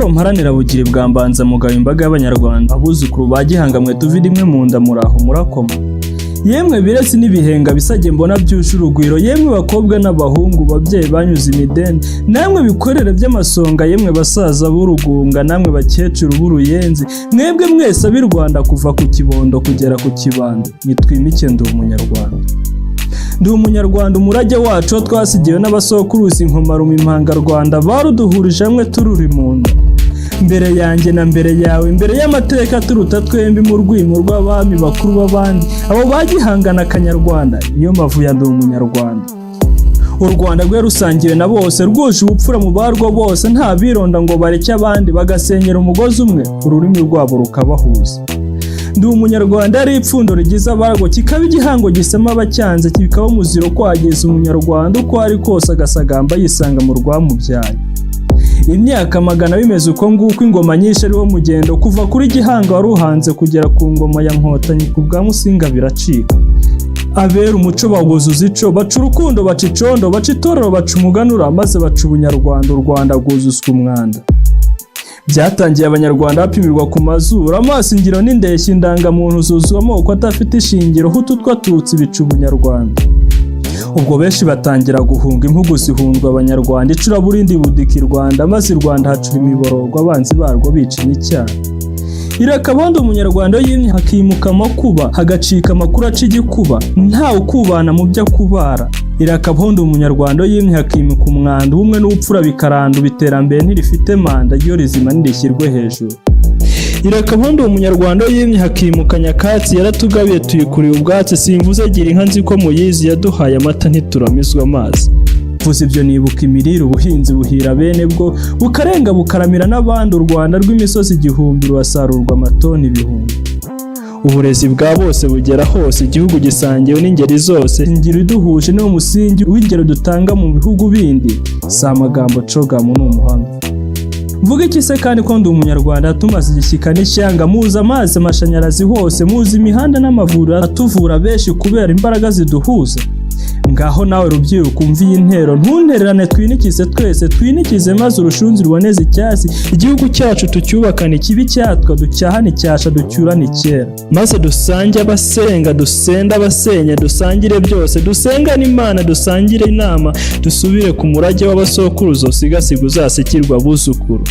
Buhoro mparanira bugiri bwa mbanza mugayo imbaga y'Abanyarwanda, abuzukuru ba Gihanga mwe tuvi rimwe mu nda muraho murakoma. Yemwe biretse n'ibihenga bisage mbona byuje urugwiro, yemwe bakobwa n'abahungu babyeyi banyuze imidende, namwe bikorere by'amasonga, yemwe basaza b'urugunga, namwe bakecuru b'uruyenzi, mwebwe mwese ab'i Rwanda kuva ku kibondo kugera ku kibando, nitwimike ndi umunyarwanda. Ndi umunyarwanda, umurage wacu twasigiwe n'abasokuruza inkomarume impanga Rwanda baruduhurije hamwe tururi mu nda. Mbere yanjye na mbere yawe, mbere y'amateka turuta twembi mu rwimo rw'abami bakuru b'abandi, abo bagihangana akanyarwanda, niyo mavuya ndi umunyarwanda. U Rwanda rwe rusangiwe na bose, rwuje ubupfura mu barwo bose, nta bironda ngo bareke abandi, bagasenyera umugozi umwe, ururimi rwabo rukabahuza. Ndi umunyarwanda ari ipfundo rigize abarwo, kikaba igihango gisema abacyanze, kikaba umuziro kwageza umunyarwanda uko ari kose agasagamba yisanga mu rwamubyaye. Imyaka magana bimeze uko nguko, ingoma nyinshi ariwo mugendo, kuva kuri Gihanga waruhanze kugera ku ngoma ya Nkotanyi, ku bwa Musinga biracika. Abera umuco bawuzuza ico, baca urukundo baca icondo, baca itorero baca umuganura, maze baca ubunyarwanda, u Rwanda rwuzuzwa umwanda. Byatangiye Abanyarwanda bapimirwa ku mazuru, amaso ingiro n'indeshyi, indangamuntu zuzuzwa amoko adafite ishingiro, hutu twatutsi bica ubunyarwanda. Ubwo benshi batangira guhunga, impugu zihundwa Abanyarwanda, icuraburindi budika i Rwanda, maze i Rwanda hacura imiborogo, abanzi barwo bica n'icyaha. Irakabondo umunyarwanda yimye hakimuka amakuba, hagacika amakuru aca igikuba, ntawe ukubana mu byo akubara. Irakabondo umunyarwanda yimye hakimuka umwanda, ubumwe n'ubupfura bikaranda, iterambere ntirifite manda, iyo rizima nirishyirwe hejuru. Irakabondo umunyarwanda yimye hakimuka nyakatsi, yaratugabiye tuyikuriye ubwatsi, simvuze gira inka nzi ko muyizi, yaduhaye amata ntituramizwa amazi. Vuze ibyo nibuka imirire, ubuhinzi buhira bene bwo, bukarenga bukaramira n'abandi, u Rwanda rw'imisozi igihumbi rurasarurwa amatoni ibihumbi. Uburezi bwa bose bugera hose, igihugu gisangiwe n'ingeri zose, ingiro iduhuje niwo musingi w'ingero dutanga mu bihugu bindi, si amagambo cogamo n'umuhamya. Mvuga iki se kandi ko ndi umunyarwanda, tumaze igishyika n'ishyanga, muzi amazi amashanyarazi hose, muzi imihanda n'amavuriro atuvura benshi kubera imbaraga ziduhuza. Ngaho nawe rubyiruko umva iyi ntero, ntuntererane twinikize twese, twinikize maze urushunzi ruboneze icyasi, igihugu cyacu tucyubakane ikibi cyatwa, ducyahane icyasha ducyurane icyera, maze dusange abasenga, dusenda abasenya, dusangire byose, dusengane Imana, dusangire inama, dusubire ku murage w'abasokuruza usigasirwa uzasikirwa abuzukuru.